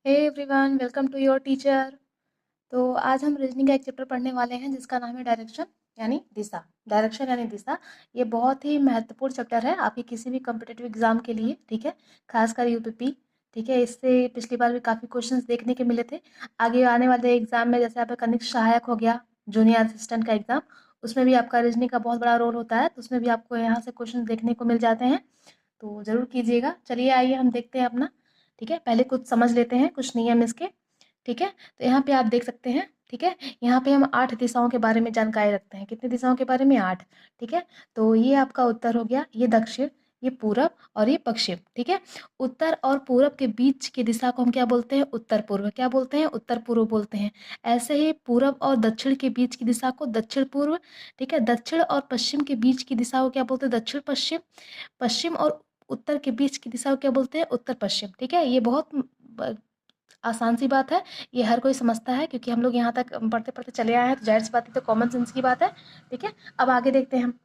Hey everyone, welcome to your teacher. तो आज हम रीजनिंग का एक चैप्टर पढ़ने वाले हैं जिसका नाम है डायरेक्शन यानी दिशा। डायरेक्शन यानी दिशा, ये बहुत ही महत्वपूर्ण चैप्टर है आपके किसी भी कॉम्पिटिटिव एग्जाम के लिए, ठीक है। खासकर यूपीपी, ठीक है। इससे पिछली बार भी काफ़ी क्वेश्चंस देखने के मिले थे। आगे आने वाले एग्जाम में जैसे आपका कनिष्ठ सहायक हो गया, जूनियर असिस्टेंट का एग्जाम, उसमें भी आपका रीजनिंग का बहुत बड़ा रोल होता है, तो उसमें भी आपको यहाँ से क्वेश्चन देखने को मिल जाते हैं। तो ज़रूर कीजिएगा। चलिए आइए हम देखते हैं अपना, ठीक है। पहले कुछ समझ लेते हैं, कुछ नियम इसके, ठीक है। तो यहाँ पे आप देख सकते हैं, ठीक है। यहाँ पे हम 8 दिशाओं के बारे में जानकारी रखते हैं। कितनी दिशाओं के बारे में? 8, ठीक है। तो ये आपका उत्तर हो गया, ये दक्षिण, ये पूरब और ये पश्चिम, ठीक है। उत्तर और पूरब के बीच की दिशा को हम क्या बोलते हैं? उत्तर पूर्व। क्या बोलते हैं? उत्तर पूर्व बोलते हैं। ऐसे ही पूरब और दक्षिण के बीच की दिशा को दक्षिण पूर्व, ठीक है। दक्षिण और पश्चिम के बीच की दिशा को क्या बोलते हैं? दक्षिण पश्चिम। पश्चिम और उत्तर के बीच की दिशा को क्या बोलते हैं? उत्तर पश्चिम, ठीक है। ये बहुत आसान सी बात है, ये हर कोई समझता है क्योंकि हम लोग यहाँ तक पढ़ते पढ़ते चले आए हैं, तो जाहिर सी बात है, तो कॉमन सेंस की बात है, ठीक है। अब आगे देखते हैं हम,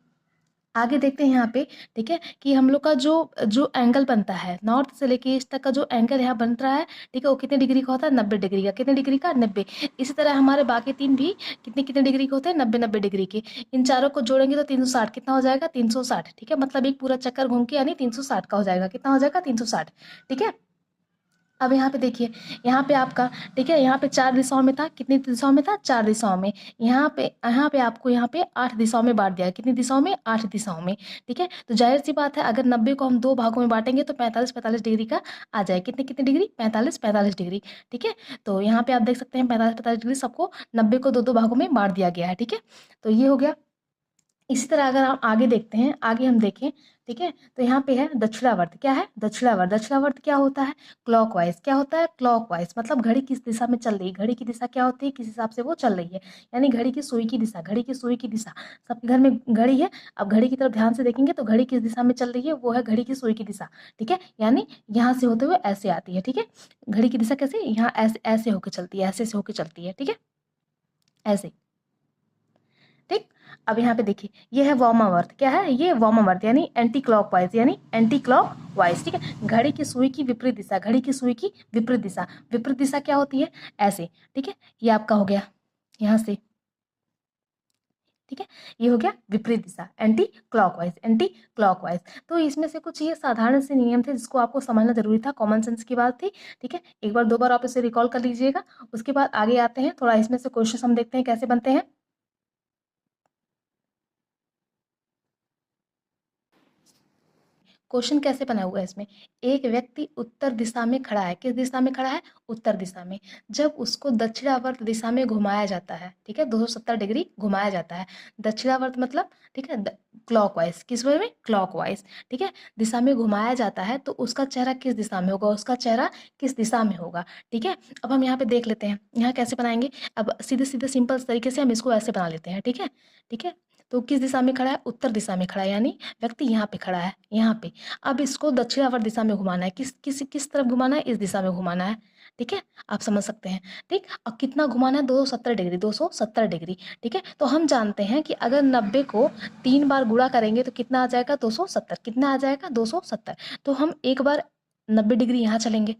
आगे देखते हैं यहाँ पे, ठीक है, कि हम लोग का जो जो एंगल बनता है नॉर्थ से लेके ईस्ट तक का जो एंगल यहाँ बन रहा है, ठीक है, वो कितने डिग्री का होता है? 90 डिग्री का। कितने डिग्री का? 90। इसी तरह हमारे बाकी 3 भी कितने कितने डिग्री के होते हैं? 90 डिग्री के। इन चारों को जोड़ेंगे तो 360 कितना हो जाएगा? 360, ठीक है। मतलब एक पूरा चक्कर घूम के यानी 360 का हो जाएगा। कितना हो जाएगा? 360, ठीक है। अब यहाँ पे देखिए, यहाँ पे आपका, ठीक है, यहाँ पे 4 दिशाओं में था। कितनी दिशाओं में था? 4 दिशाओं में। यहाँ पे आपको यहाँ पे 8 दिशाओं में बांट दिया है। कितनी दिशाओं में? 8 दिशाओं में, ठीक है। तो जाहिर सी बात है, अगर 90 को हम 2 भागों में बांटेंगे तो 45-45 डिग्री का आ जाए। कितने कितने डिग्री? 45-45 डिग्री, ठीक है। तो यहाँ पे आप देख सकते हैं 45-45 डिग्री सबको 90 को 2-2 भागों में बांट दिया गया है, ठीक है। तो ये हो गया। इसी तरह अगर हम आगे देखते हैं, आगे हम देखें, ठीक है, तो यहाँ पे है दक्षिणावर्त। क्या है? दक्षिणावर्त। दक्षिणावर्त क्या होता है? क्लॉकवाइज। क्या होता है? क्लॉकवाइज। मतलब घड़ी किस दिशा में चल रही है, घड़ी की दिशा क्या होती है, किस हिसाब से वो चल रही है, यानी घड़ी की सुई की दिशा। घड़ी की सुई की दिशा, सबके घर में घड़ी है। अब घड़ी की तरफ ध्यान से देखेंगे तो घड़ी किस दिशा में चल रही है, वो है घड़ी की सुई की दिशा, ठीक है। यानी यहाँ से होते हुए ऐसे आती है, ठीक है। घड़ी की दिशा कैसे? यहाँ ऐसे ऐसे होकर चलती है, ऐसे से होकर चलती है, ठीक है, ऐसे, ठीक। अब यहाँ पे देखिए, ये है वामावर्त। क्या है ये? वामावर्त यानी एंटी क्लॉकवाइज, यानी एंटी क्लॉकवाइज, ठीक है। घड़ी की सुई की विपरीत दिशा, घड़ी की सुई की विपरीत दिशा। विपरीत दिशा क्या होती है? ऐसे, ठीक है। ये आपका हो गया यहाँ से, ठीक है। ये हो गया विपरीत दिशा, एंटी क्लॉकवाइज, एंटी क्लॉकवाइज। तो इसमें से कुछ ये साधारण से नियम थे जिसको आपको समझना जरूरी था, कॉमन सेंस की बात थी, ठीक है। एक बार 2 बार आप इसे रिकॉल कर लीजिएगा। उसके बाद आगे आते हैं, थोड़ा इसमें से क्वेश्चन हम देखते हैं कैसे बनते हैं। क्वेश्चन कैसे बना हुआ है इसमें? एक व्यक्ति उत्तर दिशा में खड़ा है। किस दिशा में खड़ा है? उत्तर दिशा में। जब उसको दक्षिणावर्त दिशा में घुमाया जाता है, ठीक है, 270 डिग्री घुमाया जाता है। दक्षिणावर्त मतलब, ठीक है, क्लॉकवाइज। किस वे में? क्लॉकवाइज, ठीक है, दिशा में घुमाया जाता है, तो उसका चेहरा किस दिशा में होगा? उसका चेहरा किस दिशा में होगा, ठीक है। अब हम यहाँ पे देख लेते हैं, यहाँ कैसे बनाएंगे। अब सीधे सीधे सिंपल तरीके से हम इसको ऐसे बना लेते हैं, ठीक है, ठीक है। तो किस दिशा में खड़ा है? उत्तर दिशा में खड़ा है, यानी व्यक्ति यहाँ पे खड़ा है, यहाँ पे। अब इसको दक्षिणावर्त दिशा में घुमाना है। किस तरफ घुमाना है? इस दिशा में घुमाना है, ठीक है। आप समझ सकते हैं, ठीक। अब कितना घुमाना है? 270 डिग्री, 270 डिग्री, ठीक है। तो हम जानते हैं कि अगर 90 को 3 बार गुणा करेंगे तो कितना आ जाएगा? 270। कितना आ जाएगा? 270। तो हम एक बार 90 डिग्री यहाँ चलेंगे,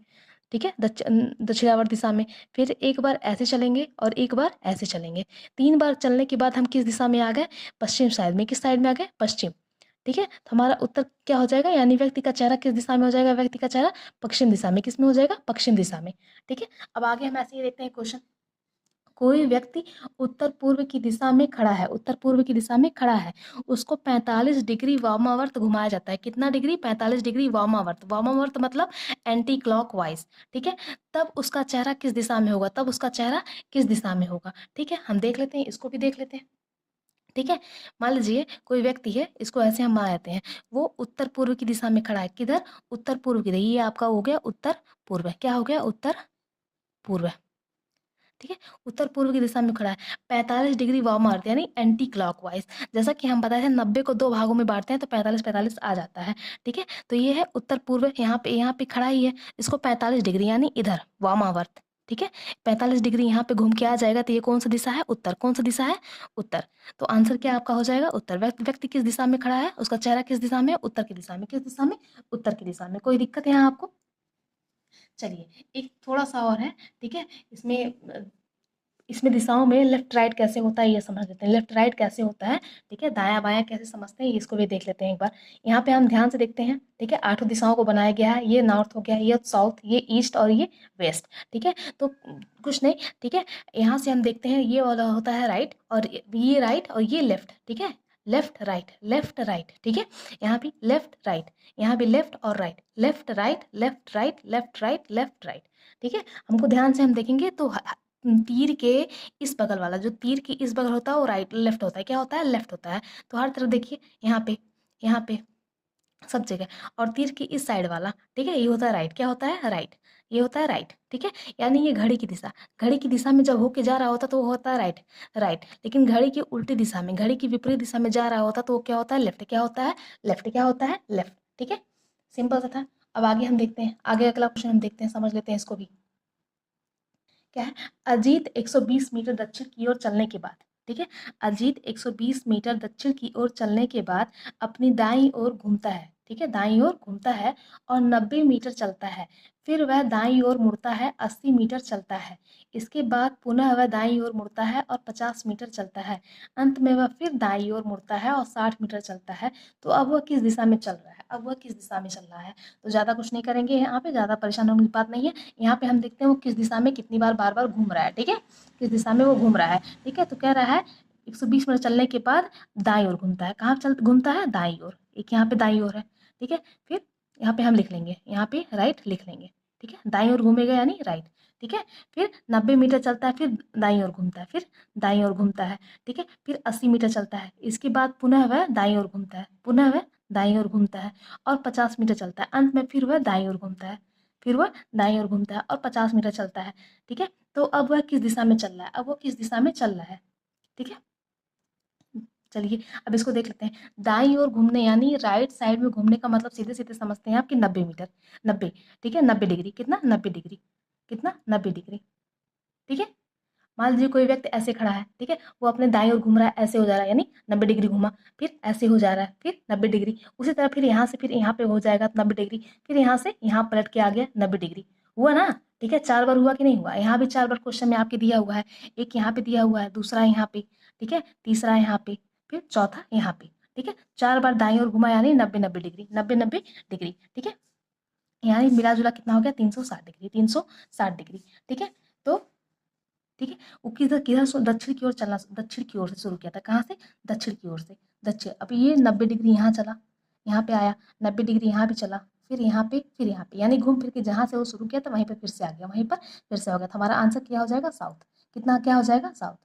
ठीक है, दक्षिणावर्त दिशा में। फिर एक बार ऐसे चलेंगे और एक बार ऐसे चलेंगे। 3 बार चलने के बाद हम किस दिशा में आ गए? पश्चिम साइड में। किस साइड में आ गए? पश्चिम, ठीक है। तो हमारा उत्तर क्या हो जाएगा? यानी व्यक्ति का चेहरा किस दिशा में हो जाएगा? व्यक्ति का चेहरा पश्चिम दिशा में। किस में हो जाएगा? पश्चिम दिशा में, ठीक है। अब आगे हम ऐसे ही देखते हैं क्वेश्चन। कोई व्यक्ति उत्तर पूर्व की दिशा में खड़ा है, उत्तर पूर्व की दिशा में खड़ा है, उसको 45 डिग्री वामावर्त घुमाया जाता है। कितना डिग्री? 45 डिग्री वामावर्त। वामावर्त मतलब एंटी क्लॉकवाइज, ठीक है। तब उसका चेहरा किस दिशा में होगा? तब उसका चेहरा किस दिशा में होगा, ठीक है। हम देख लेते हैं, इसको भी देख लेते हैं, ठीक है। मान लीजिए कोई व्यक्ति है, इसको ऐसे हम मान लेते हैं, वो उत्तर पूर्व की दिशा में खड़ा है। किधर? उत्तर पूर्व की। ये आपका हो गया उत्तर पूर्व। क्या हो गया? उत्तर पूर्व, ठीक है। उत्तर पूर्व की दिशा में खड़ा है, 45 डिग्री वामावर्त यानी एंटी क्लॉकवाइज। जैसा कि हम बताए थे 90 को 2 भागों में बांटते हैं तो 45-45 आ जाता है, ठीक है। तो ये है उत्तर पूर्व, यहाँ पे खड़ा ही है। इसको 45 डिग्री यानी इधर वामावर्त, ठीक है। 45 डिग्री यहाँ पे घूम के आ जाएगा, तो ये कौन सा दिशा है? उत्तर। कौन सा दिशा है? उत्तर। तो आंसर क्या आपका हो जाएगा? उत्तर। व्यक्ति किस दिशा में खड़ा है? उसका चेहरा किस दिशा में? उत्तर की दिशा में। किस दिशा में? उत्तर की दिशा में। कोई दिक्कत है यहाँ आपको? चलिए एक थोड़ा सा और है, ठीक है। इसमें दिशाओं में लेफ्ट राइट कैसे होता है ये समझ लेते हैं। लेफ्ट राइट कैसे होता है, ठीक है, दायां बायां कैसे समझते हैं इसको भी देख लेते हैं एक बार। यहाँ पे हम ध्यान से देखते हैं, ठीक है, 8 दिशाओं को बनाया गया है। ये नॉर्थ हो गया, ये साउथ, ये ईस्ट और ये वेस्ट, ठीक है। तो कुछ नहीं, ठीक है। यहाँ से हम देखते हैं ये वाला होता है राइट, और ये राइट और ये लेफ्ट, ठीक है। लेफ्ट राइट, ठीक है। यहाँ भी लेफ्ट राइट, यहाँ भी लेफ्ट और right, left right left right left right left right, ठीक है। हमको ध्यान से हम देखेंगे तो तीर के इस बगल वाला, जो तीर की इस बगल होता है वो राइट लेफ्ट होता है, क्या होता है, लेफ्ट होता है। तो हर तरफ देखिए, यहाँ पे सब जगह। और तीर की इस साइड वाला, ठीक है, ये होता है राइट, क्या होता है, राइट, ये होता है राइट, ठीक है। यानी ये घड़ी की दिशा में जब होके जा रहा होता तो वो होता है राइट, राइट। लेकिन घड़ी की उल्टी दिशा में, घड़ी की विपरीत दिशा में जा रहा होता तो वो क्या होता है, लेफ्ट, क्या होता है, लेफ्ट, क्या होता है, लेफ्ट, ठीक है। सिंपल सा था। अब आगे हम देखते हैं, आगे अगला क्वेश्चन हम देखते हैं, समझ लेते हैं इसको भी। क्या है, अजीत 120 मीटर दक्षिण की ओर चलने के बाद, ठीक है, अजीत 120 मीटर दक्षिण की ओर चलने के बाद अपनी दाईं ओर घूमता है, ठीक है, दाईं ओर घूमता है और 90 मीटर चलता है। फिर वह दाईं ओर मुड़ता है, 80 मीटर चलता है। इसके बाद पुनः वह दाईं ओर मुड़ता है और 50 मीटर चलता है। अंत में वह फिर दाईं ओर मुड़ता है और 60 मीटर चलता है। तो अब वह किस दिशा में चल रहा है, अब वह किस दिशा में चल रहा है। तो ज़्यादा कुछ नहीं करेंगे, यहाँ पे ज़्यादा परेशान होने की बात नहीं है। यहाँ पे हम देखते हैं वो किस दिशा में कितनी बार बार घूम रहा है, ठीक है, किस दिशा में वो घूम रहा है, ठीक है। तो कह रहा है 120 मिनट चलने के बाद दाईं ओर घूमता है, कहाँ चल घूमता है, दाईं ओर, एक यहाँ पे दाईं ओर है, ठीक है। फिर यहाँ पे हम लिख लेंगे, यहाँ पे राइट लिख लेंगे, ठीक है, दाईं ओर घूमेगा यानी राइट, ठीक है। फिर 90 मीटर चलता है, फिर दाईं ओर घूमता है, फिर दाईं ओर घूमता है, ठीक है। फिर 80 मीटर चलता है, इसके बाद पुनः वह दाईं ओर घूमता है, पुनः वह दाईं ओर घूमता है और 50 मीटर चलता है। अंत में फिर वह दाईं ओर घूमता है, फिर वह दाईं ओर घूमता है और 50 मीटर चलता है, ठीक है। तो अब वह किस दिशा में चल रहा है, अब वो किस दिशा में चल रहा है, ठीक है। चलिए अब इसको देख लेते हैं। दाईं ओर घूमने यानी राइट साइड में घूमने का मतलब सीधे सीधे समझते हैं आपकी 90 मीटर, 90, ठीक है, 90 डिग्री, कितना, 90 डिग्री, कितना, 90 डिग्री, ठीक है। मान लीजिए कोई व्यक्ति ऐसे खड़ा है, ठीक है, वो अपने दाईं ओर घूम रहा है, ऐसे हो जा रहा है यानी 90 डिग्री घूमा, फिर ऐसे हो जा रहा है, फिर 90 डिग्री, उसी तरह फिर यहाँ से फिर यहाँ पे हो जाएगा 90 डिग्री, फिर यहाँ से यहाँ पलट के आ गया 90 डिग्री, हुआ ना, ठीक है। 4 बार हुआ कि नहीं हुआ, यहाँ भी 4 बार क्वेश्चन में आपके दिया हुआ है। एक यहाँ पे दिया हुआ है, दूसरा यहाँ पे, ठीक है, तीसरा यहाँ पे, फिर चौथा यहाँ पे, ठीक है। 4 बार दाईं ओर घुमा यानी 90 डिग्री, 90 डिग्री, ठीक है। यानी मिला जुला कितना हो गया, 360 डिग्री, 360 डिग्री, ठीक है। तो ठीक है, वो किधर किधर से दक्षिण की ओर चलना, दक्षिण की ओर से शुरू किया था, कहाँ से, दक्षिण की ओर से, दक्षिण। अब ये 90 डिग्री यहाँ चला, यहाँ पे आया, 90 डिग्री यहाँ भी चला, फिर यहाँ पे, फिर यहाँ पे, यानी घूम फिर के जहाँ से वो शुरू किया था वहीं पे फिर से आ गया, वहीं पर फिर से हो गया। तो हमारा आंसर क्या हो जाएगा, साउथ। कितना क्या हो जाएगा, साउथ।